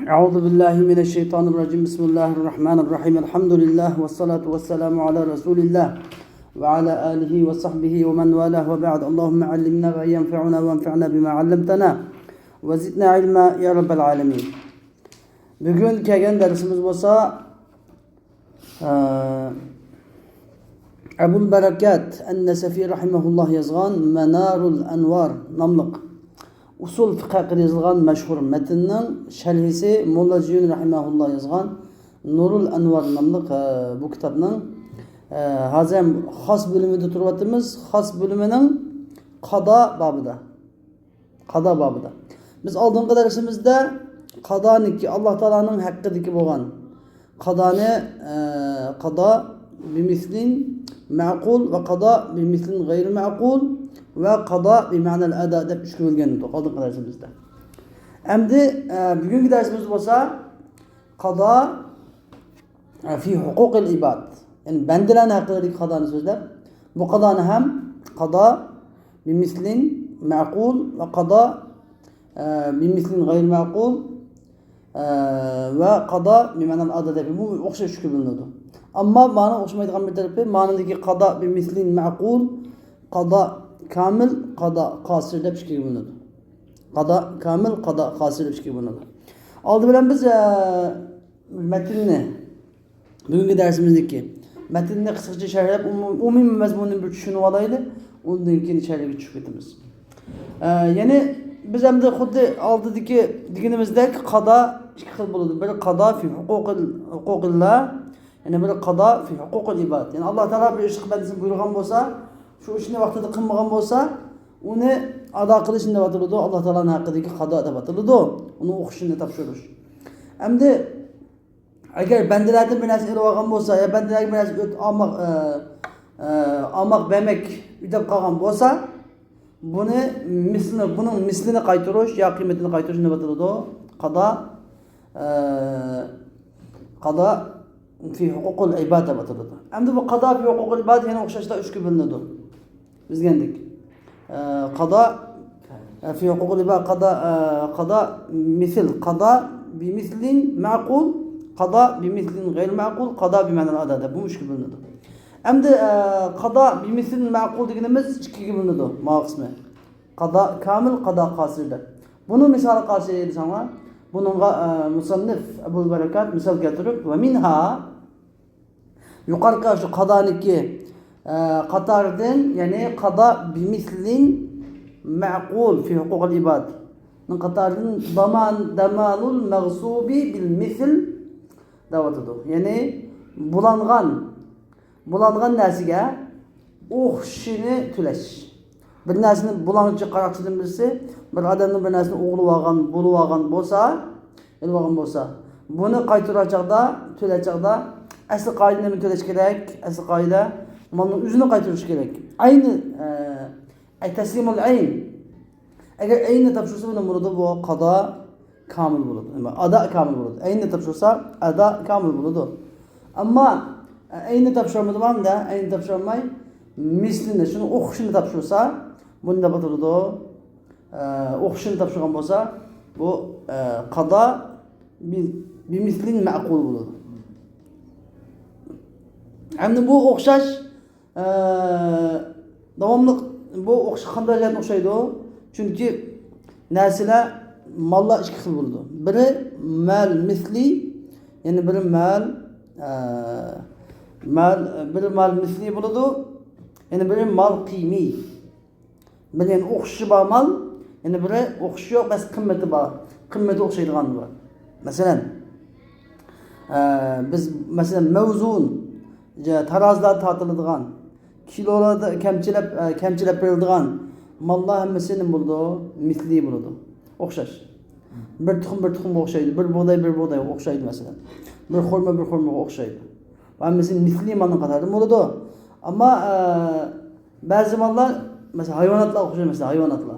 Euzu billahi mineşşeytanirracim. Bismillahirrahmanirrahim. Elhamdülillah ve salatu vesselamu ala Resulillah ve ala alihi ve sahbihi ve men valah ve ba'd. Allahumme allimna ve yenfa'una ve enfa'na bima allamtana ve zidna ilma ya rabbel alamin. Bugün kelgan dersimiz bolsa Ebul Barakat en-Nesefi rahimahullah yazgan Menarul Envar namlıq usul fiqh haqida yazılgan meşhur metnning sharhisi Molla Ziyun rahimahullah yazgan Nurul Envar namlıq bu kitapning hozir xos bölümünde turibamiz. Xos bölümünün qado babida. Qado babida. Biz oldingi darsimizda qadoniki Alloh taolaning haqqidagi bo'lgan qadoni qado bimislin ma'qul ve qado bimislin g'ayri ma'qul ve qado bima'nal ada deb üç bo'lgan edi oldingi darsimizda. Endi bugungi darsimiz bo'lsa qado fi huquqil ibad. Yani bandalar haqidagi qadoni so'zlab, bu qadoni ham qado bimislin ma'qul ve qado bimislin g'ayri ma'qul ve qado bima'nal ada deb bu o'xshash uch bo'linadi. Amma ma'no o'xshamaydigan bir tarafi ma'nodagi qado bimislin ma'qul, qado kamil, qado qasir deb ikkiga bo'linadi. Qado kamil, qado qasir deb ikkiga bo'linadi. Oldi bilan biz matnni bugungi darsimizdagi matnni qisqacha sharhlab umumiy mazmunini bir tushunib olaylik. Undan keyin ichariga tushib ketamiz. Ya'ni biz hamda xuddi oldidagi deganimizdek qado ikki xil bo'ladi. Biri qado fi huquqillah, yani biri qado fi huquqil ibad. Yani Alloh taolo bir ish qilishni buyurgan bo'lsa, şu ishni vaqtida qilmagan bo'lsa, uni ado qilishni deb ataladi. Alloh taolaning haqidagi qado deb ataladi. Uni o'qishni topshirish. Endi agar bandalardan bir narsa ilib olgan bo'lsa, ya bandalarga bir narsa olmoq bermak uyda qolgan bo'lsa, buning mislini qaytarish yo qiymatini qaytarish deb ataladi. Qado fi huququl ibad deb ataladi. Endi bu qado fi huququl ibad yana o'xshashda uchga bo'linadi. Bizgendik. Qado fi huququl ibad qado misl qado bimislin ma'qul, qado bimislin g'ayr ma'qul, qado bima'nal adada bu uchga bo'linadi. Endi qado bimislin ma'qul deganimiz ikkiga bo'linadi. Ma qismi. Qado kamil, qado qasir deb. Buni misoli qarshi desanglar, buningga musannif Ebul Barakat misol keltirib va minha yuqorqi shu qadoniki qatardan, yani qado bimislin ma'qul fi huquqil ibad. Qatardan damanul maghsubi bil misl davatıdır. Yani bulangan narsaga o'xshini to'lash. Bir narsani bulanchi qaroqchidan birisi bir odamning bir narsani bo'lib olgan bo'lsa, buni qaytarachaqda, to'lachaqda asl qoidani to'lash kerak. Asl qoida malning o'zini qaytarish kerak. Ayni taslimul ayn. Agar ayni topshirsa buni murodi bu qado kamil bo'ladi. Ada kamil bo'ladi. Ayni topshirsa ada kamil bo'ladi. Ammo ayni topshirmadi, ayni topshirmay mislini, shuni o'qishini topshirsa, bunda bo'ladi. O'qishini topshirgan bo'lsa, bu qado bimislin ma'qul bo'ladi. Endi bu o'xshash davomli bu o'xshash qanday o'xshaydi? Chunki narsalar mallar ikki xil bo'ladi. Biri mal misli, ya'ni biri mal misli bo'ladi, ya'ni biri mal qiymi. Biri yani o'xishi bor mal, ya'ni biri o'xishi yo'q, bas qimmati bor. Qimmati o'xshaydigan bor. Masalan, biz mavzun tarozilar tortiladigan, kilolarda kamchilab beriladigan mallar hammasini bo'ldi, misli bo'ladi. O'xshash. Bir tuxum o'xshaydi, bir bug'doy o'xshaydi masalan. Bir xurmo o'xshaydi. Va hammasi misli malning qatorida bo'ladi. Ammo ba'zi mallar masalan hayvonotlar o'xshaydi, masalan hayvonotlar.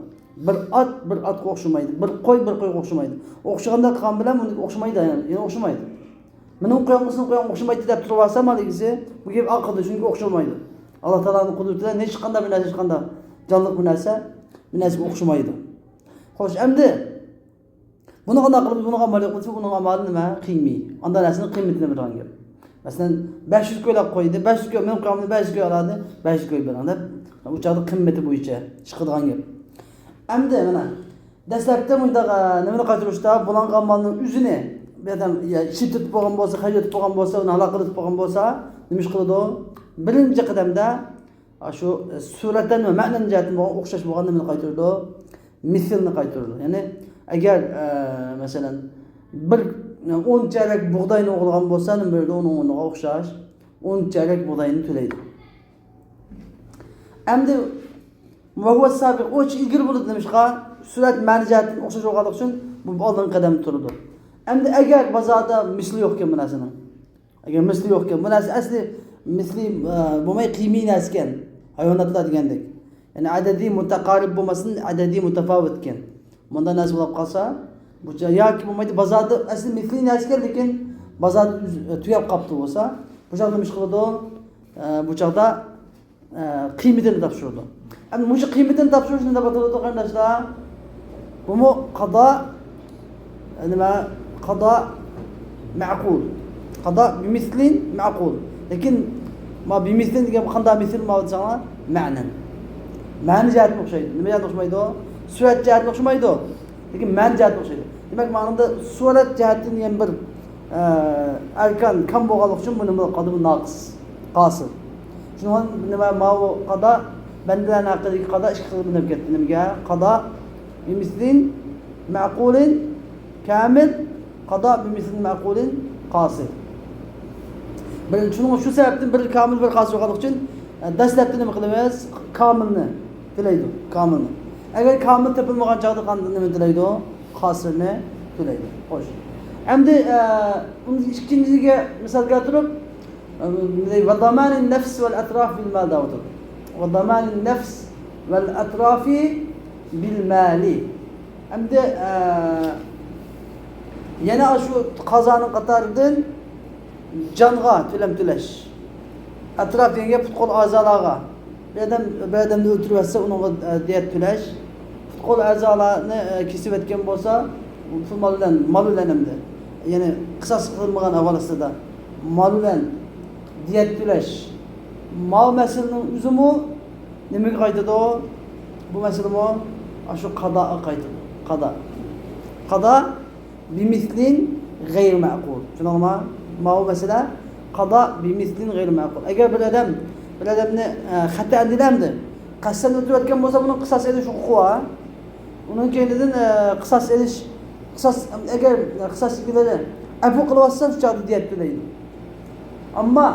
Bir otga o'xshamaydi, bir qo'yga o'xshamaydi. O'xshaganda qilgan bilan bunga o'xshamaydi, yana o'xshamaydi. Mening qo'yimga o'xshamaydi deb turib olsa maligisi, bu gap aqlda shunga o'xshamaydi. Alloh taolaning qudratidan hech qanday bir narsa jonliq bir narsa o'xshamaydi. Xo'sh, endi Buni qanday qilib buni amal qilsa, uning amali nima? Qiymiy. Unda narsaning qiymatini bilgan gap. Masalan, 500 ko'ylab qo'ydi, 500 ko'y, men qamni 500 ko'y oladi, 500 ko'y beraman deb, u chaqda qiymati bo'yicha chiqadigan gap. Endi mana dastlabda bunda nimani qaytarishda bulangan malning o'zini bu odam ishitib bo'lgan bo'lsa, hajatib bo'lgan bo'lsa, uni halol qilib bo'lgan bo'lsa, nima ish qiladi? Birinchi qadamda shu suratdan va ma'nan jihatdan o'xshash bo'lgan nimani qaytaradi? Mislni qaytaradi. Ya'ni agar masalan bir 10 charak bug'doyni o'g'ilgan bo'lsa, nima bo'ladi? Uning o'rniga o'xshash 10 charak bug'doyni to'laydi. Endi وهو السابق o'ch ilgir bo'ladi demishqa surat ma'ni jihatdan o'xshash bo'lganligi uchun bu oldingi qadam turadi. Endi agar bozorda misli yo'q ekan bu narsaning. Agar misli yo'q ekan, bu narsa asli misli bo'lmay qiymiy narsa ekan, hayvonotlar degandek. Ya'ni adadiy mutaqarrib bo'lmasin, adadiy mutafovit ekan. Bunda narsa bo'lib qolsa, bu yoki bo'lmaydi bozorda asli misli narsa ekan, lekin bozorda tugab qolibdi bo'lsa, bu joqda nima ish qiladi? Bu joqda qiymatini topshiradi. Endi bu qiymatini topshirish nima bo'ladi qarindoshlar? Bu qado nima? Qado ma'qul. Qado bimislin ma'qul. Lekin ma bimislin degan qanday misl ma desanglar, ma'nan. Ma'ni jihatga o'xshaydi. Nima jihatga o'xshamaydi? Surat jihatga o'xshamaydi. Lekin ma'ni jihatga o'xshaydi. Demak, ma'noda surat jihatdan ham bir arkan kam bo'lganligi uchun buni qado naqs, qosir. Shuning nima ma'u qado bandalar haqidagi qado ikki xil bo'lib ketdi. Nimaga? Qado bimislin ma'qulin kamil, qado bimislin ma'qulin qosir. Shuning shu sababdan bir kamil bir qosir bo'lganligi uchun dastlabda nima qilamiz? Kamilni tilaydi, kamilni. Agar kamil topilmagan chog'da qanday nima tilaydi? Qosirni tilaydi. Xo'sh. Endi uni ikkinchiga misol keltirib, va damanin nafs val atraf bil mal da'watur. Va damanin nafs val atrafi bil mali. Endi yana shu qazoning qatoridan jonga to'lam to'lash. Atrof degan futqol a'zolarga. Bir odamni o'ltirib yotsa, unga diyat to'lash. Futqol a'zolarni kesib o'tgan bo'lsa, mal bilan hamda. Ya'ni qisas qilmagan avvalida mal bilan diyat to'lash. Mal masalaning o'zimi nimaga qaytadi? Bu masalami shu qadoga qaytadi. Qado bimislin g'ayr ma'qul. Tushunarmi? Ma bu masala qado bimislin g'ayr ma'qul. Agar bir odamni xato dilamdi, qasddan o'tayotgan bo'lsa, buni qisas edish huquqi bor. Uning keyinidan qisas edish, agar qisasligilari afu qilib olsa, shu joyda diyat to'laydi. Ammo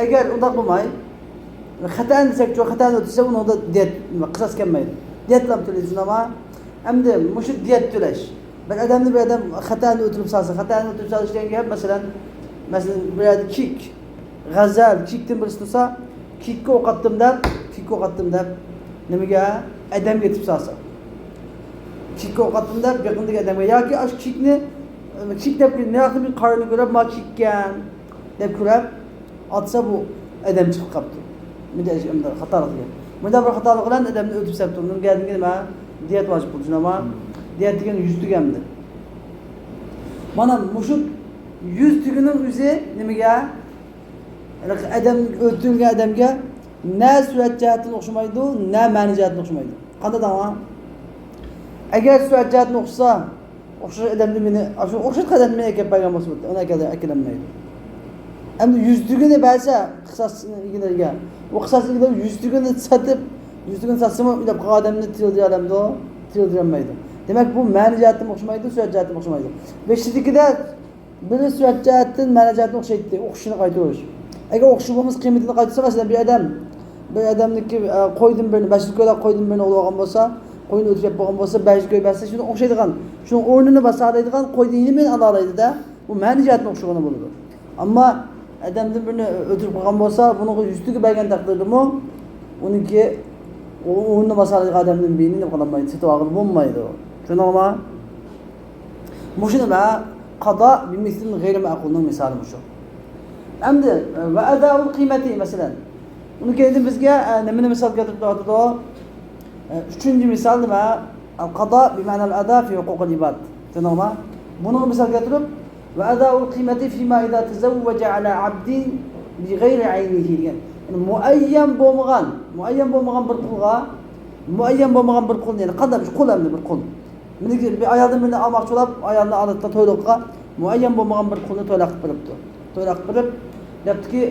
agar unday bo'lmay, xatoan desak, xatoan o'tsa, unda diyat qisas kelmaydi. Diyat bilan to'laydi, shunaqmi? Endi mushuk diyat to'lash. Bir odamni bir odam xatoani o'tirib solsa, degan gap, masalan bir kik, g'azal, kikdan birisi tursa, kikka o'qatdim deb, nimaga? Odamga yetib solsa. Kikka o'qatdim deb, yaqindagi odamga yoki shu kik deb naqli qarni ko'rib, ma kikkan deb ko'rib, atsa bu odam chiqib qolibdi. Bunday xatolik. Bunda bir xatolik bilan odamni o'tib solibdi. Unga nima? Diyat vojib bo'ldi, shunaqmi? Diyat degan 100 tugamdi. Mana mushuk 100 tugining o'zi nimaga? Odam o'ldirilgan odamga na surat jihatdan o'xshamaydi, na ma'ni jihatdan o'xshamaydi. Qanday da'vo? Agar surat jihatdan o'xshash odamni meni o'xshash qadar meni kelib qo'ygan bo'lsa, uni akalanmaydi. Endi 100 tugini bo'lsa, qisasligiga, u qisasligiga 100 tugini satsam, ular odamni tildirolmaydi. Demak, bu ma'ni jihatdan o'xshamaydi, surat jihatdan o'xshamaydi. Beshilikida biri surat jihatdan, ma'ni jihatdan o'xshaydi, o'xshishini qaytarish. Agar o'xshish bo'lmasa, qiymatini qaytarsa, masalan, bir odamniki qo'ydim birini, 500 ko'ylab qo'ydim birini olgan bo'lsa, qo'yni o'tkazib bo'lgan bo'lsa, 500 ko'y bersa, shuni o'xshaydigan, shuni o'rnini basalaydigan qo'ydingni men ola olaydi-da, bu ma'ni jihatdan o'xshagani bo'ladi. Ammo odamdan birini o'tirib qolgan bo'lsa, buni 100 tugi bergan taqdirdami, uniki o'rnini basalaydigan odamning beyni nima qilinmaydi, sitog'i bo'lmaydi. Tushunarmi? Mush nima? Qado bimislin g'ayr ma'qulning misoli shu. Endi va adaul qiymati masalan. Uni keyin bizga nimani misol keltirib o'tadi? Uchinchi misol nima? Al-qada bima'na al-ada fi huquqil ibad. Tamam. Bunu misal keltirib ve ada'ul kıymeti fima idza tazawwaja ala abdin bi gayri aynihi degan. Yani muayyan bo'lmagan bir qulga, muayyan bo'lmagan bir qulni, yani qanday qul endi bir qul. Miniki bir ayolni meni almoqchi bo'lib, ayolni odatda to'yliqqa muayyan bo'lmagan bir qulni to'ylaq qilib beribdi. To'ylaq qilib debdiki,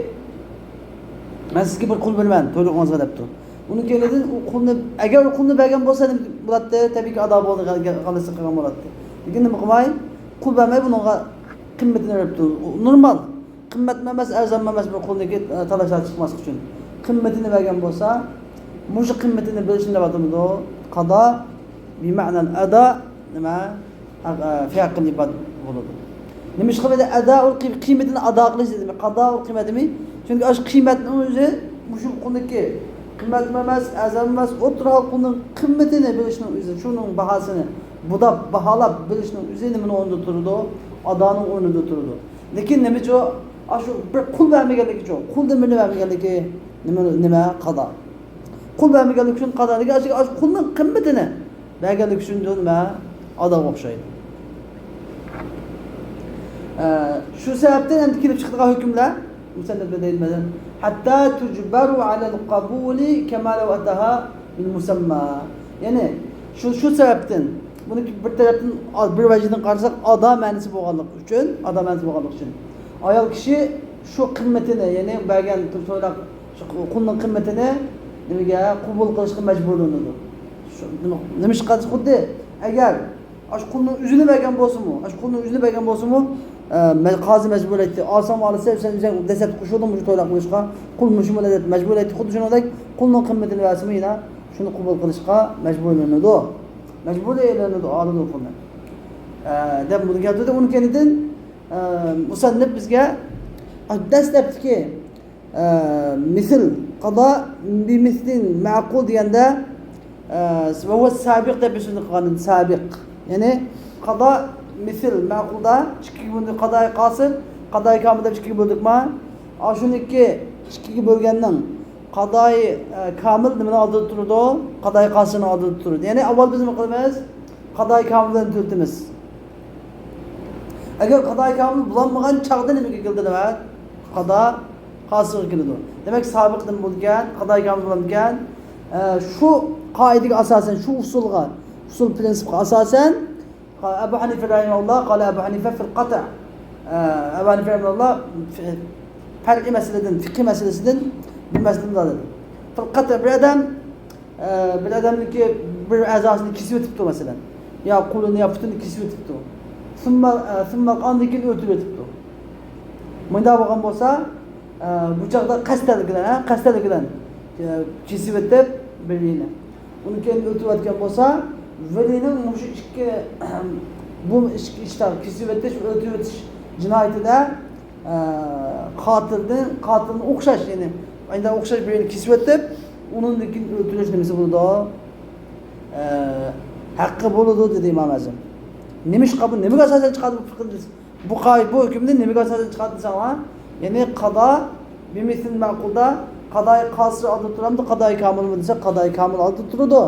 men sizga bir qul berman, to'yliqingizga debdi. Uni kelidin u qulni, agar u qulni bergan bo'lsa bo'ladi, tabiiy ado bo'ldi, qalisi qilgan bo'ladi. Lekin nima qilmay, qul bermay bunga qimmatini beribdi. Normal qimmat emas, arzon emas bir qulniki talashlar chiqmas uchun. Qimmatini bergan bo'lsa, mushu qimmatini berishni deb atamiz. Qada bi ma'na al-ada nima fi haqqil ibad bo'ladi. Nima ish qiladi? Adaul qiymatini ado qilish demak, qadoul qiymatimi? Chunki osh qiymatning o'zi mushu qulniki qimmat emas, arzon emas, o'tirib qulning qimmatini bilishning o'zi, shuning bahosini budab baholab bilishning o'zi nimani o'rnida turadi? Adoning o'rnida turadi. Lekin nima jo shu bir qul bermaganligi jo, qulni meni bermaganligi nima qado. Qul bermaganligi uchun qadoligi shu qulning qimmatini berganligi uchun nima adoga o'xshaydi. Shu sababdan endi kelib chiqadigan hukmlar musannafda deyilmadan hatta tujbaru ala al-qabuli kama law ataha bil musamma. Ya'ni shu sababdan buni bir tarafdan bir vajdan qarasak ado ma'nosi bo'lganligi uchun ayol kishi shu qimmatini, ya'ni bergan to'ylaq shu qulning qimmatini nimaga qabul qilishga majburlanadi. Nima ish qiladi xuddi agar shu qulning o'zini bergan bo'lsa-mu, qozi majbur etdi. Olsam olsa, sen desat qo'shildim shu to'ylaq qilishga, qul mushmul deb majbur etdi. Xuddi shuningdek qulning qimmatini bersa-mu, yana shuni qabul qilishga majburlanadi. Oladi qulni. Deb buni gapirdi. Uni kenidan musannif bizga dastlabki misl qado bi mislin ma'qul deganda va huwa sabiq deb so'zni qilgan. Sabiq, ya'ni qado misl ma'qulda ikkiga bo'ldi, qadoy qosir, qadoy kamil deb ikkiga bo'ldikmi? Shuniki ikkiga bo'lgandan qadoy kamil nimani oldida turadi? Qadoy qosirni oldida turadi. Ya'ni avval biz nima qilamiz? Qadoy kamildan turtimiz. Agar qadoy kamil bo'lmagan chaqda nimaga keldi nima? Qado qosir keladi. Demak, sabiqdan bo'lgan, qadoy kamil bo'lgan, shu qoidaga asosan, shu usul prinsipga asosan Abu Hanife rahimahullah qala Abu Hanife fil qata'. Abu Hanife rahimahullah farqi masaladan, fiqh masalasidan bir masala dedi. Fil qata' bir adamniki bir a'zosini kesib o'tibdi masalan. Yo qo'lini yo putini kesib o'tibdi. Summa qondikin o'tirib o'tibdi. Bunda bo'lgan bo'lsa, bu chaqda qasdaligidan kesib o'tib birini. Uni keyin o'tirayotgan bo'lsa, velining mushu ikki bu ishlar kesib o'tish, o'tirib o'tish jinoyatida qotilni o'xshash, ya'ni aynan o'xshash birini kesib o'tib, undan keyin o'tirish nimasi bo'ladi? Haqqi bo'ladi dedi Imom Azam. Nimaga asosan chiqadi bu fiqh? Bu hukmni nimaga asosan chiqadi desam, ya'ni qado bimisl ma'qulda qadoy qosir oldida turamdi, qadoy kamilmi desa, qadoy kamil oldida turadi.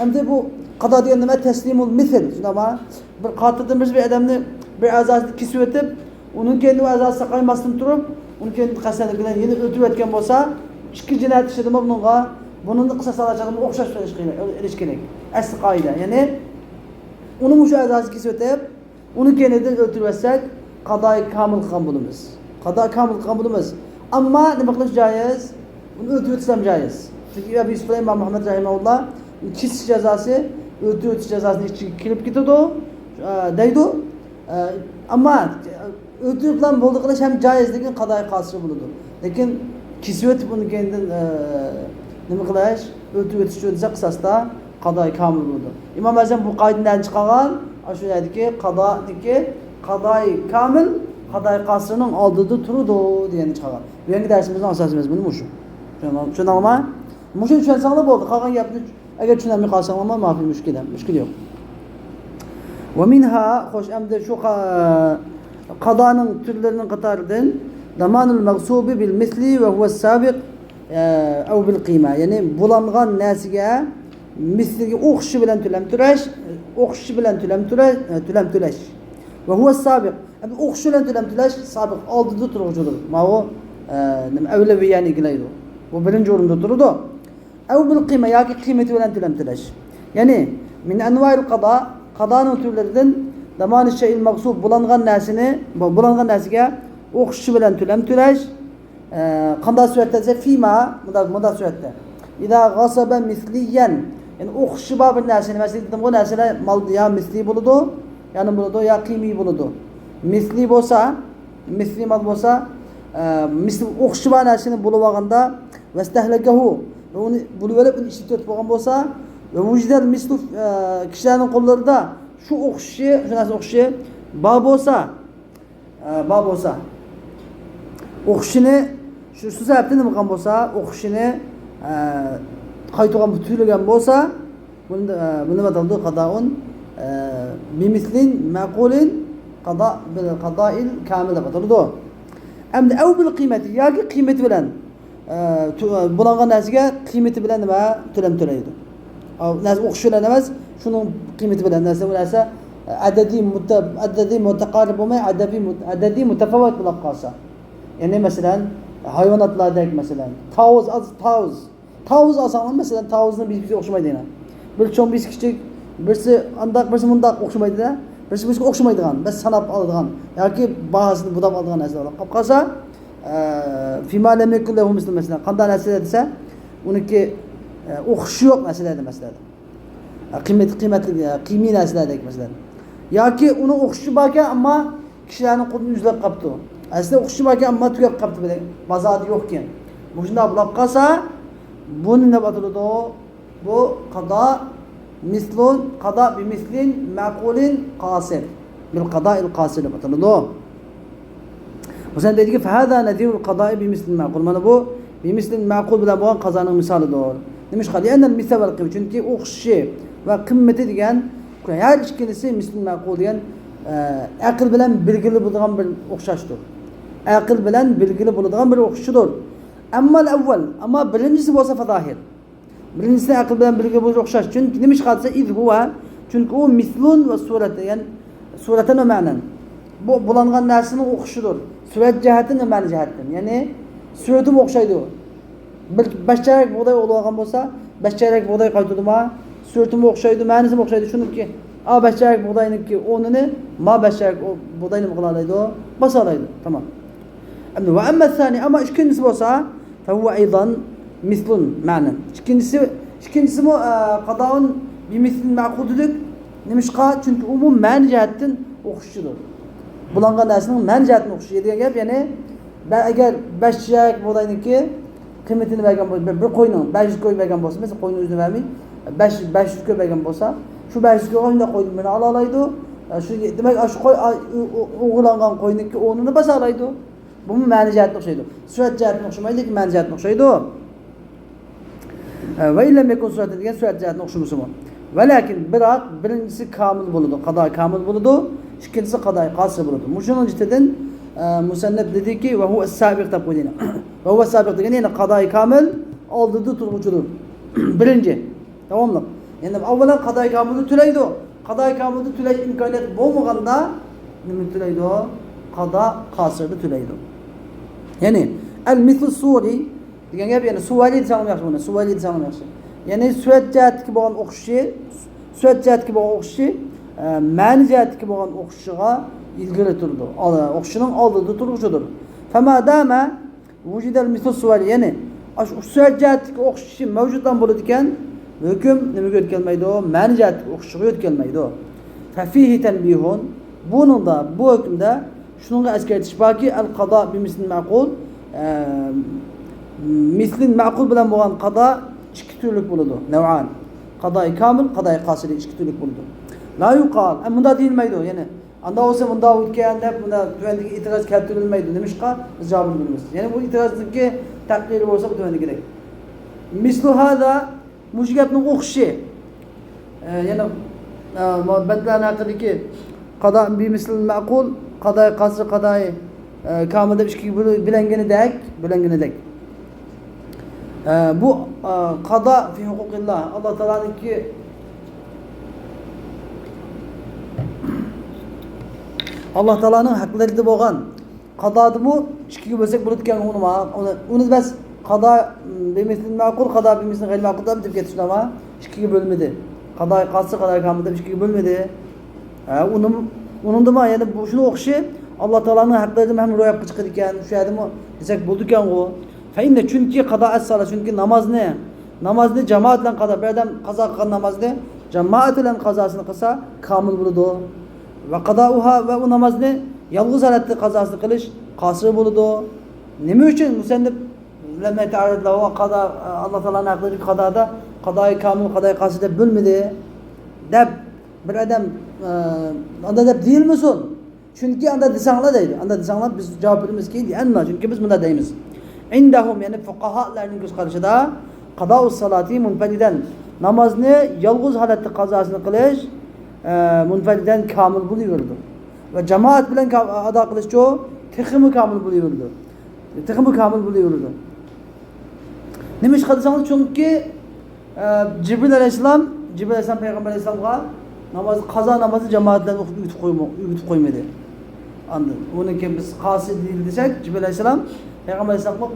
Endi bu qado degan nima? Taslimul misl. Shunaqmi? Bir qotildan bir odamni bir a'zosini kesib o'tib, uning keyin u a'zosi saqlaymasdan turib, uning keyin qasdlik bilan yana o'tib o'tgan bo'lsa, ikki jinoyat ishladimi buningga qisas olishga o'xshash qilish kerak. Asl qoida. Ya'ni uni mushu a'zosi kesib o'tib, uni keyin o'tirib o'tsak, qadoy kamil qilgan bo'lamiz. Ammo nima qilish joiz? Uni o'tib o'tsam joiz. Chunki Abu Yusuf Imom Muhammad rahimahulloh kesish jazosi, o'tib o'tish jazosining ichiga kirib ketadi deydi. Ammo o'tib bilan bo'ldi qilish ham joiz, lekin qadoy qosir bo'ladi. Lekin kesib o'tib uni keyin nima qilish? O'tib o'tish desa qisasda qadoy kamil bo'ladi. Imom Azam bu qoidadan chiqargan, shu aytdiki, qadoy kamil qadoy qosirning oldida turadi degani chiqargan. Bu yangi darsimizning asosimiz buni mushu. Tushunamizmi? Mushu tushunsanglar bo'ldi. Qolgan gapni agar tushunmay qolsanglar mafi mushkil yo'q. Va minha xo'sh endi shu qadoning turlarining qatoridan damanul maghsubi bil misli va huwa sabiq aw bil qiyma. Ya'ni bulangan narsaga misliga o'qishi bilan to'lam to'lash va huwa sabiq. O'qishi bilan to'lam to'lash sabiq oldida turuvchidir. Mana bu nima avlaviyani egallaydi. Bu birinchi o'rinda turadi. Aw bil qiyma yoki qiymati bilan to'lam to'lash. Ya'ni min anva'il qadoning turlaridan zamon shay'il maqsud bulangan narsaga o'qishi bilan to'lam to'lash. Qanday suratda desa fima mudda suratda. İza ghasaba misliyan, yani o'qishi bor bir narsani, masalan bu narsalar mal ya misli bo'ladi, ya'ni bo'ladi ya qiymiy bo'ladi. Misli bo'lsa, misli mal bo'lsa, misli o'qishi bor narsani bo'lib olganda vastahlakahu, uni bo'lib olib ishni tutib olgan bo'lsa, va vujdal mislu kishilarning qo'llarida shu narsa o'qishi bor bo'lsa, o'qishini shu sababdan nima qilgan bo'lsa, o'qishini qaytagan tutilgan bo'lsa, buni nima deydi? Qadoun bimislin ma'qulin bil qadoil kamil deb ataladi. Endi aw bil qiymati yoki qiymati bilan bulangan narsaga qiymati bilan nima to'lam to'laydi. Narsa o'qish bilan emas, shuning qiymati bilan narsa adadiy mutaqarrib bo'lmay, adadiy mutafavvit bo'lib qolsa. Ya'ni masalan hayvonotlardek masalan tavuz asalım mesela tavuzun birisi o'xshamaydi yana. Bir cho'ng birisi kichik, birisi andaq, birisi mundaq o'xshamaydi da. Birisi o'xshamaydigan, biz sanab oladigan yoki bahosini budab oladigan narsalar qolib qolsa, fima lam yakun lahu misl mesela qanday narsa desa, uniki o'qishi yo'q narsalar masalan. Qiymiy narsalardek masalan. Yoki uni o'qishi bor ekan, ammo kishilarning qo'lini yuzlab qolibdi. Aslida o'qishi bor ekan, ammo tugab qolibdi, bozorda yo'q ekan. Bu shunday bo'lib qolsa, buni nima ataladi? Bu qado bimislin ma'qulin qasir bil qada'il qasir deb ataladi. Masalan deydi ki fahada nadirul qada'i bimislin ma'qul. Mana bu bimislin ma'qul bilan bo'lgan qazoning misolidir. Nima qiladi? Endi misol qilib, chunki o'qishi va qimmati degan har ikkalasi mislin ma'qul degan aql bilan belgili bo'ladigan bir o'xshashdir. Aql bilan belgili bo'ladigan bir o'qishidir. Amma birinchisi bo'lsa fadahir. Birincisi aql bilan birga bo'lsa o'xshash. Chunki nima qilsa chunki u mislun va surat, ya'ni suratan va ma'nan. Bu bulangan narsaning o'qishidir. Surat jihatdan va ma'na jihatdan. Ya'ni suratim o'xshaydi. Bir bascharak bug'doy olgan bo'lsa, bascharak bug'doy qaytadimi? Suratim o'xshaydi, ma'nasi o'xshaydi. Shuniki, bascharak bug'doyniki o'rnini bascharak bug'doyni nima qilalaydi? Basalaydi. Tamam. Amma thani, amma ikkinchisi bo'lsa, fa huwa aydan mislun ma'nan. İkincisi bu qadoun bimislin ma'qul dedik. Nimishqa? Chunki u ma'na jihatdan o'qishidir. Bulangan narsaning ma'na jihatdan o'qishi degan gap, ya'ni agar bashak bug'doyniki qiymatini bergan bo'lsa, bir qo'yning 500 ko'y bergan bo'lsa, mesela qo'yni o'zini bermay 500 ko'y bergan bo'lsa, shu 500 ko'y o'yinda qo'yni buni ola oladi. Shu demak shu qo'y o'g'irlangan qo'yniki o'rnini basa oladi. Bu ma'na jihatdan o'xshaydi. Surat jihatdan o'xshamaydi, lekin ma'na jihatdan o'xshaydi. Va illam yakun surat degan surat jihatdan o'xshamasa ham. Valakin birinchisi kamil bo'ladi, qado kamil bo'ladi, ikkinchisi qado qasir bo'ladi. Mushuning jihatidan musannaf dediki va huwa as-sabiq deb qo'ydi. Va huwa as-sabiq degan ya'ni qado kamil oldida turuvchidir. Birinchi. Davomli. Endi avvalan qado kamilni to'laydi. Qado kamilni to'lash imkoniyati bo'lmaganda nima to'laydi? Qado qasirni to'laydi. Ya'ni al-misl suri degan gap, ya'ni suvali desangiz yaxshi bo'ladi. Suvali desangiz yaxshi. Ya'ni surat jihatga bo'lgan o'qishi, ma'na jihatga bo'lgan o'qishiga ilgari turdi. O'qishining oldida turuvchidir. Famadama vujidal misl suvali, ya'ni surat jihatga o'qishi mavjuddan bo'ladi ekan, hukm nimaga o'tkalmaydi? Ma'na jihatga o'qishiga o'tkalmaydi. Fa fihi tanbihun, buningda bu hukmda shunga eskartish borki, al-qado bimislin ma'qul, mislin ma'qul bilan bo'lgan qado ikki turlik bo'ladi. Nav'an. Qadoi kamil, qadoi qasir ikki turlik bo'ladi. La yuqal, bunda deyilmaydi, ya'ni anda olsa bunda o'tgan deb bunda tuvandagi e'tiroz keltirilmaydi. Nimishqa? Biz javobini bilamiz. Ya'ni bu e'tirozniki taqdiri bo'lsa bu tuvanda kerak. Mislu hada mush gapning o'qishi. Ya'ni badlan haqidagi qado bimislin ma'qul, qadoi qasir, qadoi kamil deb ikki bilanganidek. Bu qada fi hukukillah. Allah Teala'nınki Allah Teala'nın haklarında bo'lgan qadodimi ikkiga bo'lsak bo'ladi ekan uni bas qado bimislil ma'qul qado bimislil g'ayr ma'qul deb ketishdi ikkiga bo'lmadi. Qado qasi qado kamida ikkiga bo'lmadi. Uningda ma yani bu shuni o'qishi Allah Teala'nın haklarida ham ro'yobga chiqadi ekan. Shu yerdami desak bo'ldi ekan u. Fa inna chunki qado as-salat chunki namozni jamoat bilan qado bir odam qazo qilgan namozni jamoat bilan qazosini qilsa komil bo'ladi. Va qadouha va u namozni yolg'iz holatda qazosini qilish qosir bo'ladi. Nima uchun musannif lamma ta'arrud lahu qado Alloh taolaning haqidagi qadoda qadoyi komil qadoyi qosir deb bo'lmadi deb bir odam anda deb deyilmasin. Chunki anda desanglar deydi. Anda desanglar biz javob beramizki, anna chunki biz bunda deymiz. Indahum yani fuqahalarning ko'z qarashida qadous salati munfaridan namozni yolg'iz holatda qazosini qilish munfaridan komil bo'laverdi. Va jamoat bilan ado qilishcho texmi komil bo'laverdi. Texmi komil bo'laverdi. Nima ish qilsangiz chunki Jibril alayhisalom payg'ambar alayhisalomga qazo namozni jamoat bilan o'qitib qo'ymadi. Anladın. Uniki biz qasid deyildi desak, Jibril alayhisalom payg'ambar alayhisalomga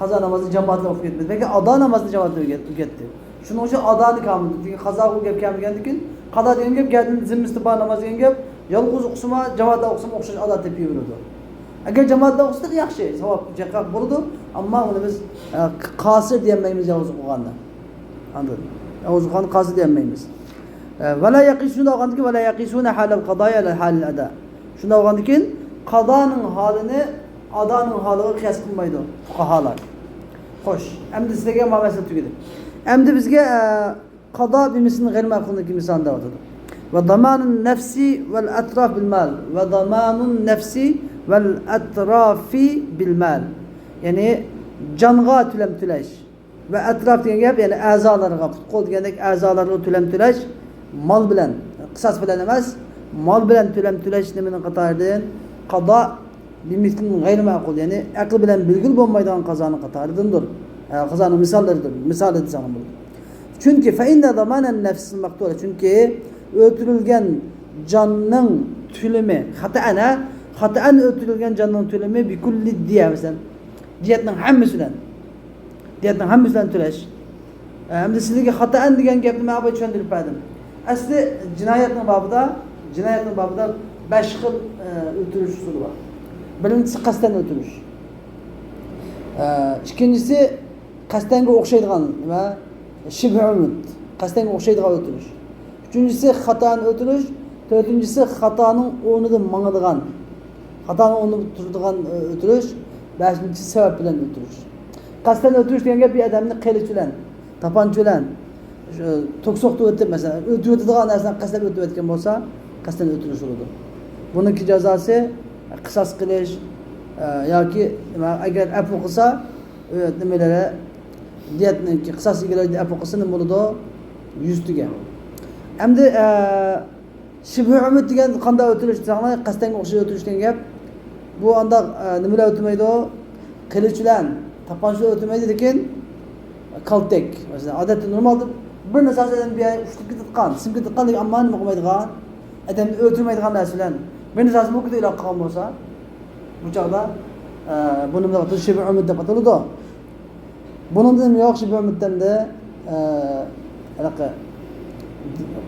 qazo namozni jamoat bilan o'qib ketmadi. Balki ado namozni jamoat bilan o'qitdi. Shuning uchun adoni komil. Chunki qazo qilib kelgandan qado degan gap gadin zimmisida bor namoz degan gap yolg'iz o'qisma, jamoatda o'qisma o'xshash odat deb yuraveradi. Agar jamoatda o'qisa yaxshi, savob jaqaq bo'ladi, ammo uni biz qosir demaymiz yolg'iz o'qiganda. Anladın. Yolg'iz o'qiganda qosir demaymiz. Va la yaqisuna o'qiganda va la yaqisuna halal qadoya ala halil ada. Shunda o'qigandan qadoning holini adoning holiga qiyos qilmaydi fuqaholar. Xo'sh, endi sizlarga ma'lumot tugadi. Endi bizga qado bimisini g'ayr ma'qulniki misolda o'tadi. Va damanun nafsi val atraf bil mal. Va damanun nafsi val atrafi bil mal. Ya'ni jonga to'lam to'lash va atrof degan gap ya'ni a'zolarga, qo'l degandek a'zolarga to'lam to'lash mol bilan, qisas bilan emas, mol bilan to'lam to'lash nimaning qatoridan qado bimisli g'ayr ma'qul ya'ni aql bilan bilgil bo'lmaydigan qazoning qatoridandir. Qazoning misollaridir. Misol desam bo'ladi. Chunki fa inna zamanan nafs maqtula chunki o'tirilgan jonning tulimi xata'an o'tirilgan jonning tulimi bi kulli diya masalan diyatning hammasidan to'lash. Endi sizlarga xata'an degan gapni men bu tushuntirib berdim. Asli jinoyatning babida 5 xil o'tirish usuli bor. Birinchisi qasddan o'tirish. Ikkinchisi qasdanga o'xshaydigan va shibh umid, qasdanga o'xshaydigan o'tirish. Uchinchisi xatoan o'tirish, to'rtinchisi xatoning o'rnida mangadigan, xatoning o'rnida turadigan o'tirish, beshinchisi sabab bilan o'tirish. Qasddan o'tirish degan gap bir odamni qilich bilan, tapanch bilan to'qsoqda o'tib masalan, o'tadigan narsani qasdlab o'tayotgan bo'lsa, qasddan o'tirish bo'ladi. Buningki jazosi qisas qilish yoki agar afu qilsa nimalari diyatniki qisas egalariga afu qilsa nima bo'ladi? 100 tiga. Endi shibh umid degan qanday o'tirish desanglar, qasdanga o'xshab o'tirish degan gap bu anda nimalar o'tmaydi? Qilich bilan, tapanch bilan o'tmaydi, lekin kaltek. Masalan, odatda normalda bir narsadan bir ushlikka tiqqan, simga tiqqan lekin ammo nima qilmaydigan, odamni o'tirmaydigan narsa bilan bir narsani o'qida ilaq qilgan bo'lsa, bu chog'da buni nima deydi? Shibh umid deb ataladi. Bundan yo'q shibh umiddanda anaqa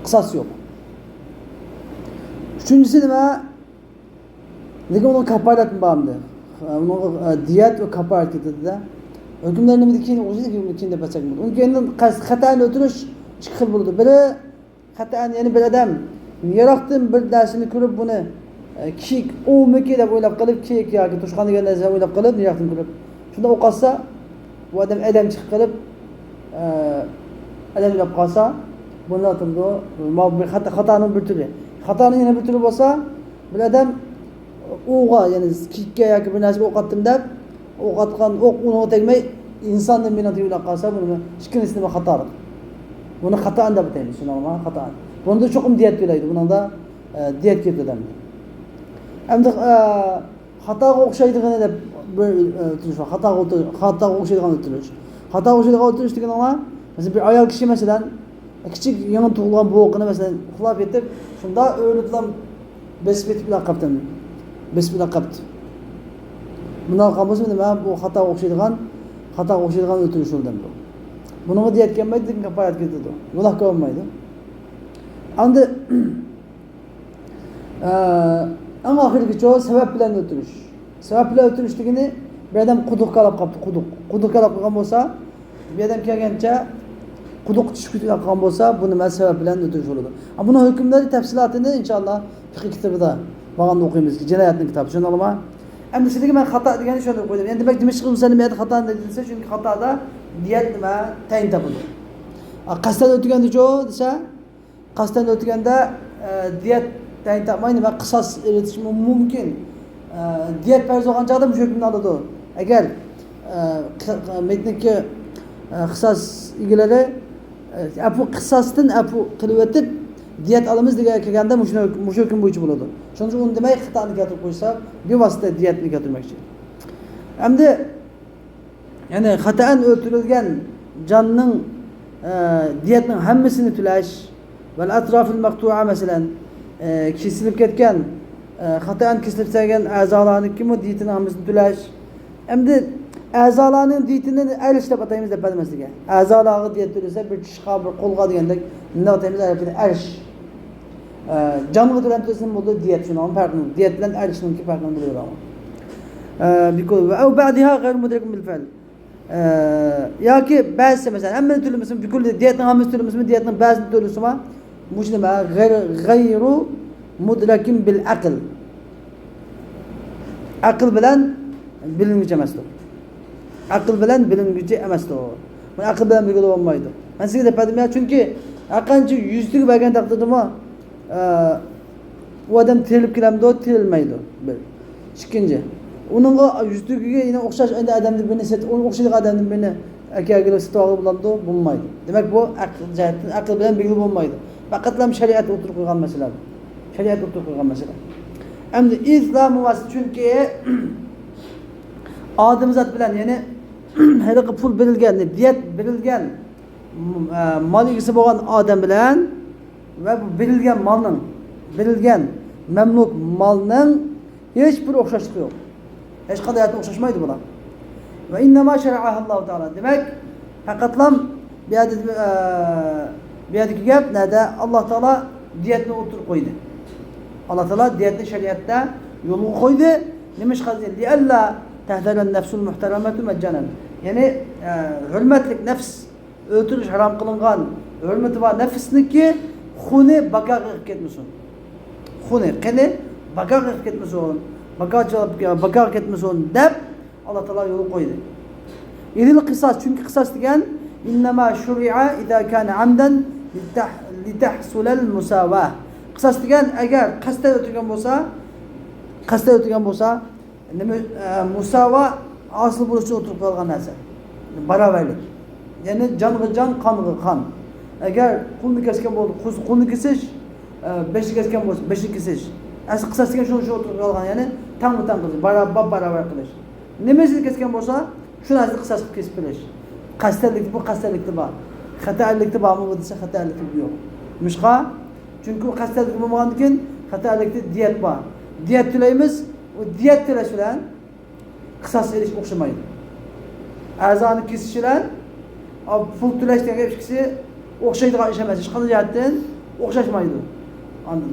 qisas yo'q. Uchinchisi nima? Lekin uni kafarat bormi? Uni diyat va kafarat ketadi-da. Hukmlar nima keyin o'ziga deb aytsak bo'ladi. Unga endi xatoan o'tirish ikki xil bo'ladi. Biri xatoan ya'ni bir odam yiroqdan bir narsani ko'rib buni kiyik o'miki deb o'ylab qolib, kiyik yoki toshqon degan narsani o'ylab qolib, yiroqdan ko'rib shunda o'qolsa, bu odam adam chiqib qolib adam deb qolsa, bunlar turdi. Xatoning bir turi. Xatoning yana bir turi bo'lsa, bir odam o'g'a ya'ni kiyikka yoki bir narsaga o'q otdim deb o'q otgan o'q uni tegmay insonni minati yo'lab qolsa, buni ikkinchisi nima xatodir. Buni xatoan deb ataymiz, shunaqmi? Xatoan. Bunda cho'qim diyat to'laydi. Bunda diyat ketadi. Endi xatoga o'xshaydigani deb o'tirish bor. Xatoga o'xshaydigan o'tirish. Xatoga o'xshaydigan o'tirish deganlar, masalan bir ayol kishi masalan kichik yangi tug'ilgan bo'g'ini masalan uxlab yetib, shunda o'rnidan besib yetib qolibdi. Besib qolibdi. Bundan qolmasa nima bu xatoga o'xshaydigan o'tirish bo'ldi bu. Bunga diyet kelmaydi, kafarat ketadi. Gunoh bo'lmaydi. Endi eng oxirgicha sabab bilan o'tirish. Sabab bilan o'tirish degani bir odam quduq qalab qolibdi, quduq qalab qolgan bo'lsa, bir odam kelgancha quduq tushib ketgan bo'lsa, buni nima sabab bilan o'tirish bo'ladi. Buni hukmlari tafsilotini inshaalloh fiqh kitobida bo'lganda o'qiymiz, jinoyatning kitobi. Tushundingizmi? Endi sizga men xato degani shuni qo'ydim. Endi demak Dimashq musulmonlar xato desa, chunki xatoda diyet nima tayin topadi. Qasddan o'tganda-cho desa, qasddan o'tganda diyet tayin topmaydi va qisos eritish mumkin. Diyet farz bo'lgan chog'da shu hukmni oladi. Agar metniki qisos egalari afu qisosdan afu qilib o'tib diyet olamiz degan kelganda mush hukm bo'yicha bo'ladi. Shuning uchun uni demay xatoni keltirib qo'ysa, bevosita diyetni keltirmoqchi. Endi ya'ni xatoan o'ldirilgan jonning diyetning hammasini to'lash va atrofil maqtu'a masalan kesilib ketgan xatoan kesilib tashlagan a'zolarnikimi diyetini hammasini to'lash. Endi a'zolarning diyetini ayrish deb ataymiz deb bilmaslikka. A'zolarga diyet to'lasa bir tishqa bir qo'lga degandek nima ataymiz arabida arish. Jonga to'lab to'lsin bo'ldi diyet shuni farqini. Diyet bilan arishning farqini bilaveramiz. Bikul va au ba'daha g'ayr mudrik bil fa'l. Yoki ba'zi masalan hammani to'lamasmi bikul diyetning hammasi to'lamasmi diyetning ba'zini to'lasimi mush nima g'ayru mudrakin bil aql. Aql bilan bilinguchi emasdir. Aql bilan bilinguchi emasdir. Bu aql bilan bilgili bo'lmaydi. Men sizga deb aytdim, chunki aqancha yuzlik bo'lgan taqdirdami u odam tirilib kelamdi, tirilmaydi. Bir. Ikkinchi, uningga yuzligiga yana o'xshash odamni birini o'xshaydigan odamni birini akaga sitog'i bo'ladi, bo'lmaydi. Demak bu aql bilan bilgili bo'lmaydi. Faqatlam shariat o'tirib qo'ygan masala. Shariat o'tirib qo'ygan masala. Endi islom vas chunki odamzat bilan ya'ni haliqi pul berilgan, diyet berilgan mol egasi bo'lgan odam bilan va bu berilgan mamluk molning hech bir o'xshashligi yo'q. Hech qanday o'xshashmaydi bular. Va innama shara'aha Alloh taolo. Demak, faqatlam bu yerdagi gap nada Alloh taolo diyetni o'tirib qo'ydi. Alloh taolo diyetni shariatda yo'lga qo'ydi. Nima ish qildi? Li alla tahdaran nafsul muhtaramatu majjanan. Ya'ni hurmatli nafs o'tirish harom qilingan, hurmati va nafsniki xuni baqaga qilib ketmasin. Xuni qani baqaga qilib ketmasin. Baqaga ketmasin deb Alloh taolo yo'l qo'ydi. Idil qisos chunki qisos degan innama shuri'a idza kana amdan litahsul al musawa. Qisos degan agar qasddan o'tgan bo'lsa, nima musawa asl bo'lishi o'tirib qolgan narsa. Barobarlik. Ya'ni jonga jon, qonga qon. Agar qo'lni kesgan bo'lsa, qo'lni kesish, beshni kesgan bo'lsa, beshni kesish. Asl qisos degan shu o'tirib qolgan, ya'ni tang-tang qilish, barobar qilish. Nimasini kesgan bo'lsa, shu narsani qisos qilib kesib qo'yish. Qasdlik bu qasdlikda bor. Xatolikda bormi bu desa xatolik yo'q. Mushqa chunki u qasdlik bo'lmagandan keyin xatolikda diyet bor. Diyet to'laymiz, u diyet to'lash bilan qisos elish o'xshamaydi. A'zoni kesish bilan pul to'lash degan ikisi o'xshaydigan ish emas. Hech qanday jihatdan o'xshashmaydi.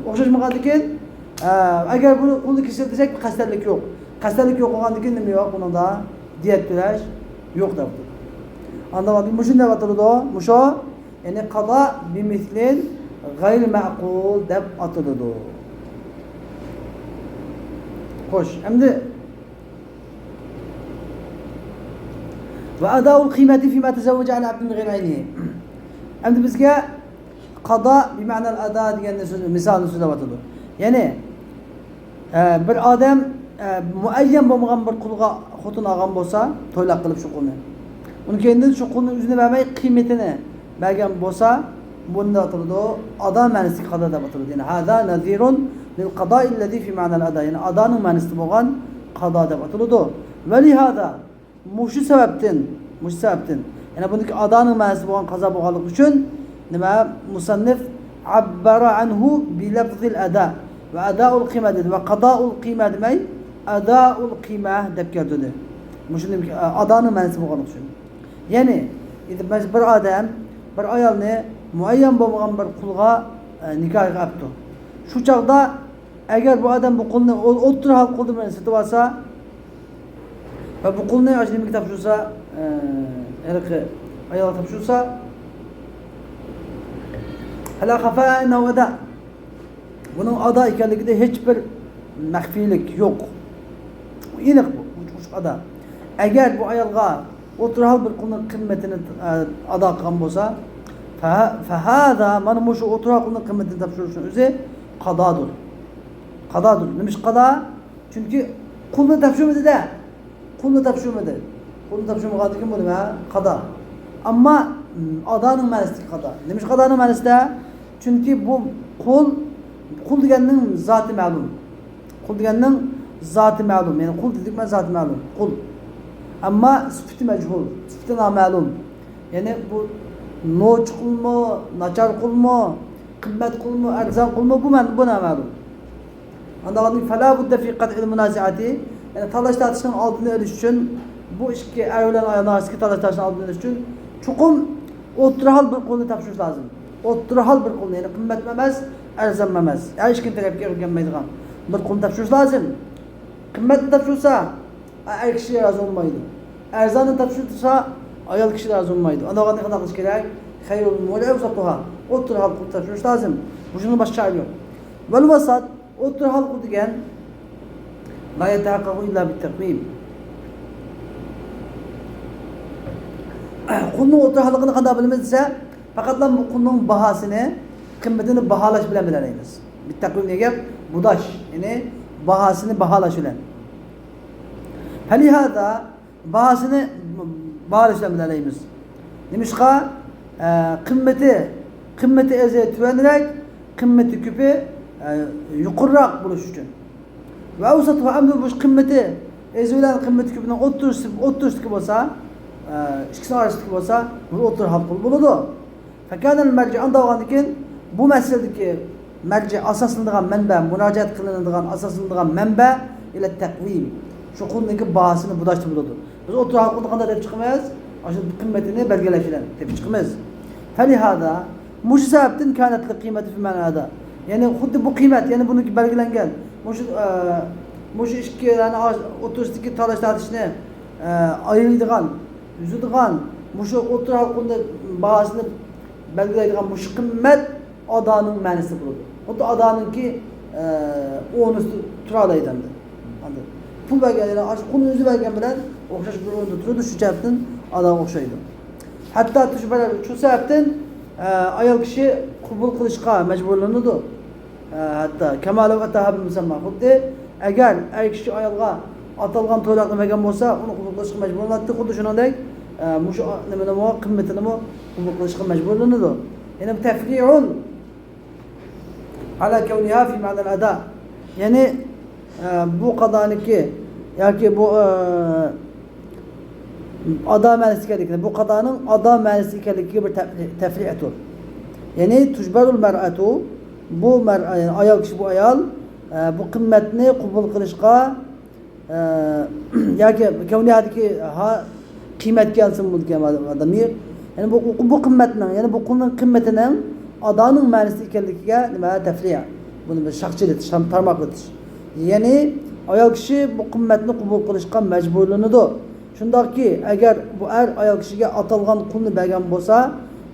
O'xshashmagandan keyin agar buni qo'lni kesib desak qasdlik yo'q. Qasdlik yo'q bo'lgandan keyin nima yo'q? Bunda diyet to'lash yo'q debdi. Andavaldi mushunda ataladi. Musho ya'ni qado bimislin g'ayr ma'qul deb ataladi. Xo'sh, endi va ada'ul qiymati fi ma tazawwaja an abdin ghayr aynihi. Endi bizga qado bi ma'nal ada degan misolni so'zlayotdi. Ya'ni bir odam muayyan bo'lmagan bir qulga xotin olgan bo'lsa, to'ylaq qilib shu qulni. Uni keyin shu qulni o'zini bermay qiymatini bergan bo'lsa, bunda ataladi ada ma'nosida qado deb ataladi. Ya'ni hada nazirun lil qada'i alladhi fi ma'nal ada. Ya'ni adaning ma'nosida bo'lgan qado deb ataladi. Va lihada mushu sababdan yana buniki adoning ma'nosi bo'lgan qazo bo'lganligi uchun nima musannif abbara anhu bi lafzil ada va adaul qima dedi va qadoul qima demay adaul qima deb keldi. Mushuning adoning ma'nosi bo'lganligi uchun. Ya'ni bir odam bir ayolni muayyan bo'lmagan bir qulga nikoh qilibdi. Shu chaqda agar bu odam bu qulni o'ttirib qulni bilan sotib olsa va bu qulni ajnimga topshirsa, ayol topshirsa, hala xafa innahu ada. Buning ado ekanligida hech bir maxfiylik yo'q. Aniq bu ada. Agar bu ayolga o'tirib bir qulning qimmatini ado qilgan bo'lsa, fa hada mana shu o'tirib qulning qimmatini topshirishning o'zi qadodir. Qadodir. Nima qado? Chunki qulni topshirmadi-da. Qulni topshirmagandan keyin bu nima? Qado. Ammo adoning ma'nosi qado. Nima qadoning ma'nosida? Chunki bu qul deganning zoti ma'lum. Qul deganning zoti ma'lum. Ya'ni qul dedik men zoti ma'lum. Qul. Ammo sifati majhul, sifati noma'lum. Ya'ni bu noch qulmi, nachar qulmi, qimmat qulmi, arzon qulmi bu noma'lum. Andaning fala budda fi qat'il munazi'ati, yani talash tortishning oldini olish uchun bu ishki ayollar ayollarga talash tortishning oldini olish uchun chuqum o'tirhal bir qulni topshirish lozim. O'tirhal bir qulni, ya'ni qimmat emas, arzon emas. Hech kim tarafga o'rganmaydigan bir qulni topshirish lozim. Qimmatni topshirsa, ayol kishi rozi bo'lmaydi. Arzonni topshirsa, ayol kishi rozi bo'lmaydi. Unda qanday qilish kerak? Xayrul mu'awzatuha. O'tirhal qulni topshirish lozim. Buning boshqa yo'q. Val vasat o'tirhal qul degan la yatahaqqaqu illa bit-taqvim. Qulning o'tirhalligini qanday bilamiz desa, faqatla bu qulning bahosini, qimmatini baholash bilan bilamiz. Bit-taqvim degan budash, ya'ni bahosini baholash bilan. Falihada bahosini baholash bilan bilamiz. Nimishqa qimmati eze tuvanrak, qimmati ko'pi yuqurroq bo'lish uchun. Va avsat va amdu bu qimmati ezilan qimmati ko'pidan o'ttirishlik bo'lsa, ikkisi orasida bo'lsa, bu o'ttir hal bo'ladi. Fakanal marji andagandan keyin bu masaladagi marji asoslanadigan manba, murojaat qilinadigan asoslanadigan manba ila taqvim. Shu qulning bahosini budashni bo'ladi. Biz o'ttir hal qanday deb chiqamiz? Shu qimmatini belgilash bilan deb chiqamiz. Falihada mush sababdan kanat qiymat fi ma'nada. Yani xuddi bu qiymat, yani buniki belgilangan. Mushu ishkilarni o'tirishdagi talash tortishni ayiradigan, yuzadigan, mushu o'tir halqında bahosini belgilaydigan mushu qimmat adoning ma'nosi bo'ladi. Xuddi adoninki o'rnida tura oladi endi. Pul bergan, yani qulni o'zi bergan bilan o'xshash bir o'rinda turadi, shu jihatdan adon o'xshaydi. Hatto shu sababdan ayol kishi qabul qilishga majburlanadi. Hatta kamalu atahab musamma. Xuddi agar er kishi ayolga atalgan to'ylar qilmagan bo'lsa, uni qabul qilishga majburlanadi. Xuddi shuningdek, mushu nima qimmatini qabul qilishga majburlanadi. Yana tafri'un ala kawniha fi ma'na al-ada. Ya'ni bu qadoniki yoki bu ado ma'nosi ekanligi, bu qadoning ado ma'nosi ekanligiga bir tafri'atur. Ya'ni tujbarul mar'atu bu ayol kishi bu ayol bu qimmatni qabul qilishga yoki kawniyadagi qiymat kelsin bo'lgan odamlar, ya'ni bu qimmatning, ya'ni bu qulning qimmatining adoning ma'nosi ekanligiga nima tafri'a. Buni bir shaxchilik, tarmoqlatish. Ya'ni ayol kishi bu qimmatni qabul qilishga majburlanadi. Shundaqki, agar bu ayol kishiga atalgan qulni bergan bo'lsa,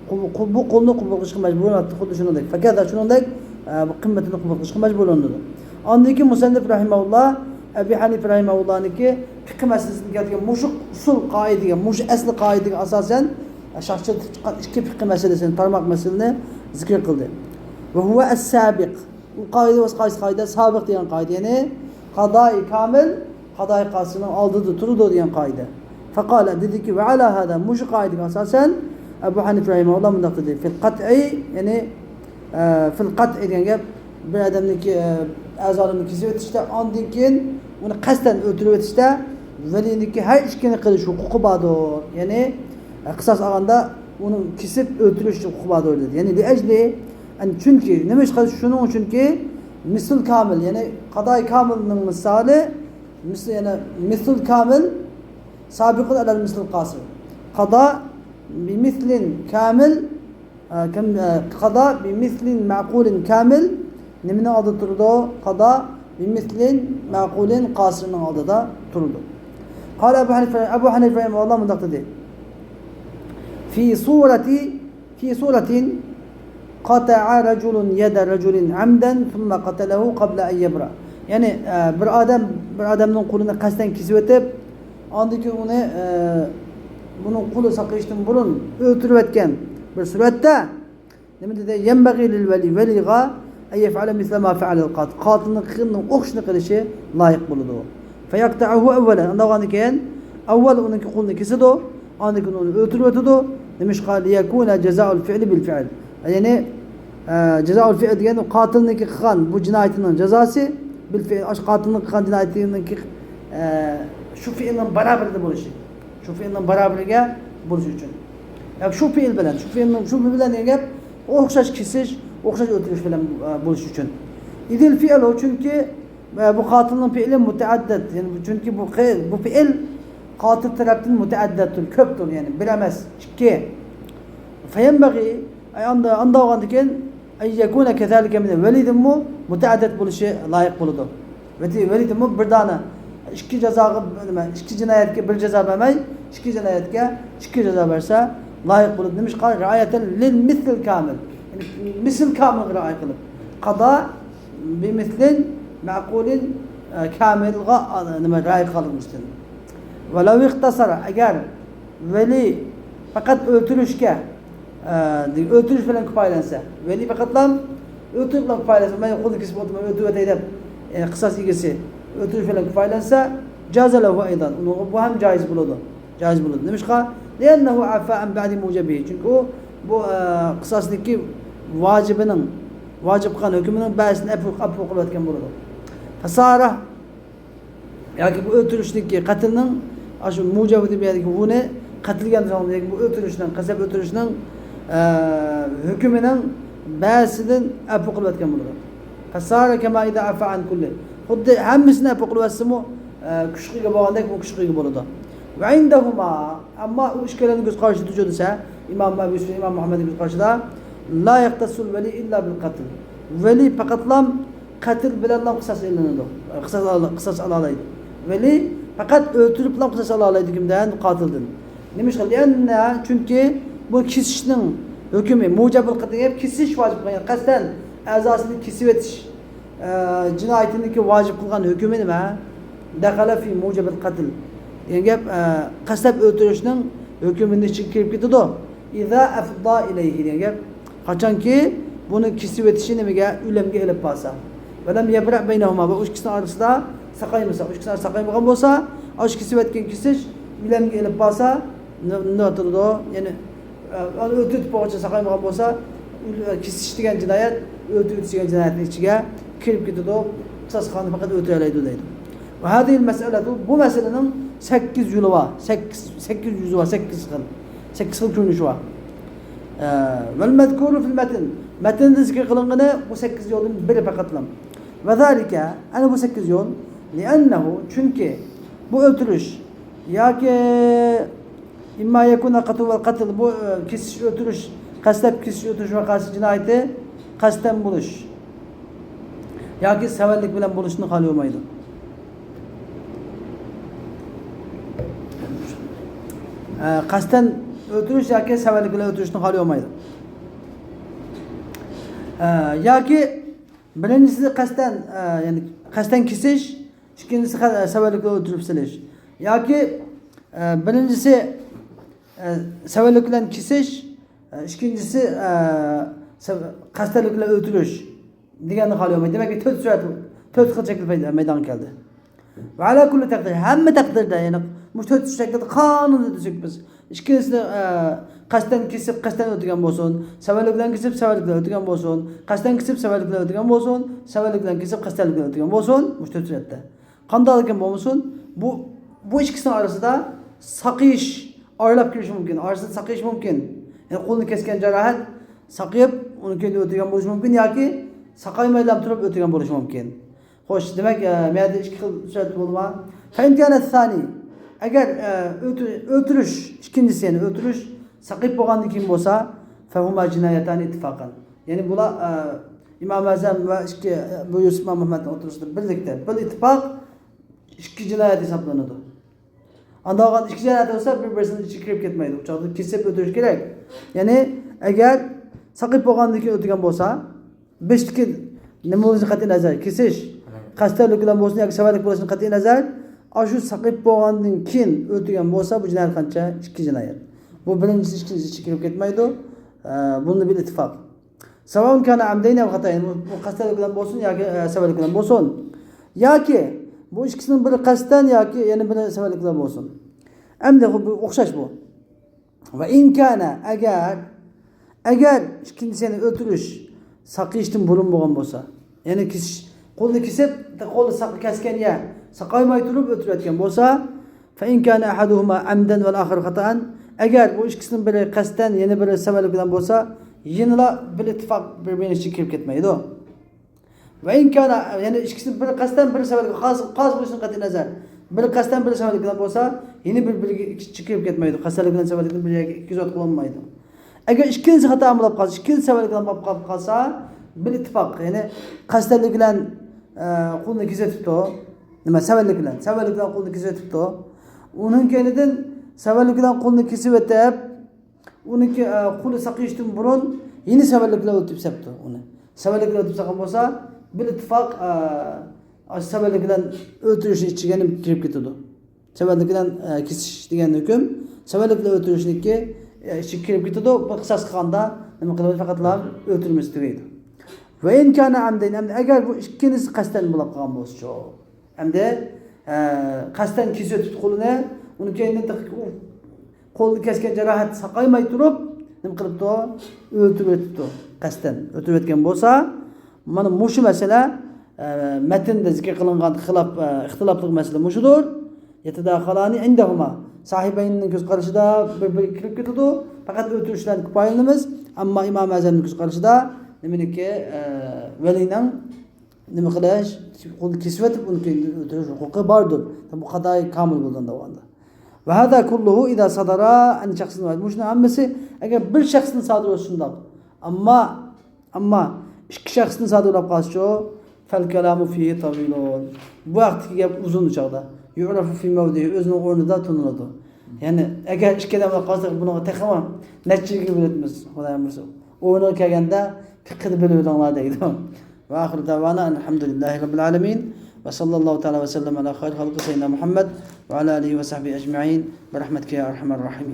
bu qulni qabul qilishga majburlanadi, xuddi shuningdek. Faqat shuningdek bu qimmatini qabul qilishga majburlanadi. Ondan keyin musannif rahimahulloh Abi Hanif rahimahullah'niki fiqh masalasiga kelgan mushuq usul qoidaga, mush asli qoidaga asosan shaxschilik chiqqan ikki fiqh masalasini, tarmoq masalasini zikr qildi. Va huwa as-sabiq. Bu qoida sabiq degan qoida, ya'ni qadoi kamil qadoi qasrining oldida turadi degan qoida. Faqala dediki va ala hada mush qoidaga asosan Abu Hanif rahimahulloh bunday dedi. Fil qat'i, ya'ni fil qat'i degan gap bir adamniki a'zolarini kesib o'tishda, ondan keyin uni qasddan o'ldirib o'tishda valiniki har ishkini qilish huquqi bordir. Ya'ni qisos olganda uni kesib o'ldirish huquqi bordir dedi. Ya'ni liajli chunki nima ish qilish shuning uchunki misl kamil, ya'ni qadoy kamilning misoli yana misl kamil sabiqun alal misl qasir. Qado bimislin kamil qado bimislin ma'qulin kamil nimani oldida turdi? Qado bimislin ma'qulin qasirning oldida turdi. Qala Abu Hanifa rahimahulloh mundaq dedi. في صورة قطع رجل يد رجل عمدا ثم قتله قبل أن يبرأ. Yani bir adamın kolunu kasten kesip ötüp, andaki onu bunun kolu sakıştın burun öldürüp etken bir surette ne dedi? Yenbaghi lil veliga en yef'ale misle ma fe'alel qatil. Qatilin kılının okşunu kılışı layık buludu. Feyakta'uhu evvelen. Andaki evvel onunki kolunu kesidi o. Andaki onu öldürüp ötüdü. Demiş ki liyekûne cezâul fi'li bil fi'l. Yani cezâul fi'l diyen qatilindeki kılan bu cinayetinin cezası bil fi'l. Qatilinin kılan cinayetinin şu fi'lin beraberinde buluşu. Şu fi'lin beraberine buluşu için. Yani şu fi'l bilen, şu fi'l bilen yengep okşaş kesiş, okşaş öldürüş bilen buluşu için. İdil fi'l o çünkü bu qatilinin fi'li müteaddet. Yani çünkü bu fi'l qatil tarafından müteaddettir, köptür yani bilemez. İki. Feyenbagi anda olgandiken ay yekuna kezalike min velidin mu müteaddet buluşu layık buludu. Velidin mu bir tane iki ceza iki cinayetke bir ceza vermey, iki cinayetke iki ceza verse layık buludu. Demiş ki riayeten lil misl kamil. Yani misl kamil riayet kılıp. Qada bi mislin ma'qulin kamil riayet kılmıştır. Velav iktasara eğer veli fakat öldürüşke öldürüş falan kıpaylansa veli fakatlam öldürüş falan kıpaylansa ben kolu kesip oldum öldürüş edip kısas ilgisi öldürüş falan kıpaylansa cazalehu aydan bu hem caiz buludu. Caiz buludu. Demiş ki liannehu afa'en ba'di mucebihi. Çünkü o bu kısasdaki vacibinin vacip kılan hükmünün bazısını apı kılatken buludu. Fasara yani bu öldürüşteki katilinin aşı mucabı diyeyim ki bu ne katilgen zaman bu öldürüşten kasap öldürüşten hükmünün bazısının apı kılatken buludu. Fasara kema ida afa an kulli. Xuddi hammasini apı kılatsımı küçüğü bağlandık bu küçüğü buludu. Ve indahuma ama o işkelerin göz karşı tutuyorsa İmam Ebu Yusuf İmam Muhammed göz karşıda la yaktasul veli illa bil katil. Veli fakatlam katil bilenlam kısas elinirdi. Kısas alalaydı. Veli fakat öldürüp lan kısas alalaydı kimden katildin. Demiş ki lianne çünkü bu kesişinin hükmü mucabıl katil hep kesiş vacip kılgan. Kasten azasını kesip etiş cinayetindeki vacip kılgan hükmü nime? Dekala fi mucabıl katil. Yani kasap öldürüşünün hükmünün için kirip gitti o. İza afda ileyhi yani kaçan ki bunu kesip etişini mi ülemge elip basa. Velem yebra beynehuma bu üç kişinin arasında sakaymışsa, üç kişinin sakaymagan bolsa, üç kişi etken kişi ülemge elip basa ne oturdu o? Yani öldürüp boğaça sakaymagan bolsa kesiştigen cinayet, öldürüp cinayetin içine kirip gitti o. Kısas kanı fakat öldüreleydi deydi. Ve hadihil meseletu bu meselenin 8 yolu var. 8 yüzü var. 8 yıl görünüşü var. Vel medkuru fil metin. Metinde zikir kılınğını bu 8 yolun biri fakatlam. Ve zâlike hani bu 8 yol li'ennehu çünkü bu öldürüş ya ki imma yekuna katı vel katıl bu kesiş öldürüş kastep kesiş öldürüş ve karşı cinayeti kasten buluş ya ki severlik bilen buluşunu kalıyor muydu? Kasten öldürüş ya ki severlik bilen öldürüşünü kalıyor muydu? Ya ki birincisi kasten yani kasten kesiş, ikincisi severlikle öldürüp siliş. Ya ki birincisi severlikle kesiş, ikincisi kastenlikle öldürüş. Diğerini kalıyor mu? Demek ki 4 xil şekil meydan geldi. Ve ala kulli takdir, hem takdirde yani to'rt shaklda qonunni desak biz. Ikkinchisini qasddan kesib, qasddan o'tgan bo'lsin, savallik bilan kesib, savallik bilan o'tgan bo'lsin, qasddan kesib, savallik bilan o'tgan bo'lsin, savallik bilan kesib, qasddan bilan o'tgan bo'lsin, to'rt suratda. Qanday ekan bo'lsin, bu ikkisining orasida saqiyish oylab kirishi mumkin. Orasida saqiyish mumkin. Ya'ni qo'lni kesgan jarohat saqiyib, uni keyin o'tgan bo'lishi mumkin yoki saqaymaylam turib o'tgan bo'lishi mumkin. Xo'sh, demak, men yerda ikki xil surat bo'lma. Fa imkoniyat thani. Agar o'tirish, ikkinchisi ya'ni o'tirish saqib bo'lgandan keyin bo'lsa, fa huma jinoyatan ittifaqan. Ya'ni bular Imom Azam va ikki bu Yusuf Muhammadning o'tirishida birlikda, bil ittifoq ikki jinoyat hisoblanadi. Andoqan ikki jinoyat bo'lsa, bir-birisining ichiga kirib ketmaydi. U chog'da kesib o'tirish kerak. Ya'ni agar saqib bo'lgandan keyin o'tgan bo'lsa, beshtiki nima bo'lishidan qat'iy nazar, kesish, qasdlik bilan bo'lsin yoki savallik bo'lishidan qat'iy nazar, shu saqib bo'lgandan keyin o'tgan bo'lsa, bu jinoyat qancha? Ikki jinoyat. Bu birinchisi ikkinchisi ichiga kirib ketmaydi. Buni bil ittifoq. Savon kana amdayna va xatoyin, bu qasdlik bilan bo'lsin yoki savallik bilan bo'lsin. Yoki bu ikkisining biri qasddan yoki yana biri savallik bilan bo'lsin. Endi bu o'xshash bu. Va in kana agar ikkinchisini o'tirish saqishdan burun bo'lgan bo'lsa, ya'ni qo'lni kesib, qo'lni kesgan ya saqaymay turib o'tirayotgan bo'lsa, fa in kana ahaduhuma amdan val akhar xata'an, agar bu ikkisining biri qasddan, yana biri savallik bilan bo'lsa, yana bil ittifoq bir-birining ichiga kirib ketmaydi. Va in kana, ya'ni ikkisining biri qasddan, biri savallik, qaz bo'lishidan qat'iy nazar, biri qasddan, biri savallik bilan bo'lsa, yana bir-biriga ichiga kirib ketmaydi. Qasdlik bilan savallikni bir yerga ikki zot qilolmaydi. Agar ikkinchisi xato bo'lib qolsa, ikkinchisi savallik bilan bo'lib qolsa, bil ittifoq, ya'ni qasdlik bilan qo'lni kesatibdi. Nima savallik bilan qo'lni kesatibdi. Uning keyinidan savallik bilan qo'lni kesib o'tib, uniki qo'li saqishdan burun yeni savallik bilan o'tib sapti uni. Savallik bilan o'tib saqan bo'lsa, bil ittifoq savallik bilan o'tirish ichiga kirib ketadi. Savallik bilan kesish degan hukm savallik bilan o'tirishniki ichiga kirib ketadi. Bu qisas qilganda nima qiladi? Faqatlar o'tirmiz tugaydi. Va in kana amdan, agar bu ikkinchisi qasddan bo'lib qolgan bo'lsa, hamda qasddan kesib o'tib qo'lini, uni keyindan qo'lni kesgan jarohat saqaymay turib, nima qilibdi? O'tirib o'tibdi. Qasddan o'tirib o'tgan bo'lsa, mana mushu masala matnda zikr qilingan ixtilofli masala mushudir. Yatadakhalani indahuma. Sahibaynning ko'z qarashida bir-biriga kirib ketadi. Faqat o'tirishdan kifoyalanamiz, ammo Imom Azamning ko'z qarashida nimaniki valining nima qilish, qo'lni kesib o'tib uni o'tirish huquqi bordir. Bu qadar komil bo'lganda o'g'anda. Va hada kulluhu idza sadara an shakhsin wahid. Mushuna hammasi agar bir shaxsning sodir bo'lishi shundoq. Ammo ikki shaxsning sodir bo'lib qolishi fal kalamu fihi tawilun. Bu vaqtdagi gap uzun chog'da. Yu'rafu fi mawdihi, o'zining o'rnida tuniladi. Ya'ni agar ikkidan bo'lib qolsa, buni taxamam nechiga bilamiz, Xudoyim bilsin. O'rniga kelganda fiqhni bilib olinglar deydi. Va oxir davona alhamdulillahi robbil alamin. وصلى الله تعالى وسلم على خير خلق سيدنا محمد وعلى آله وصحبه أجمعين برحمتك يا أرحم الراحمين.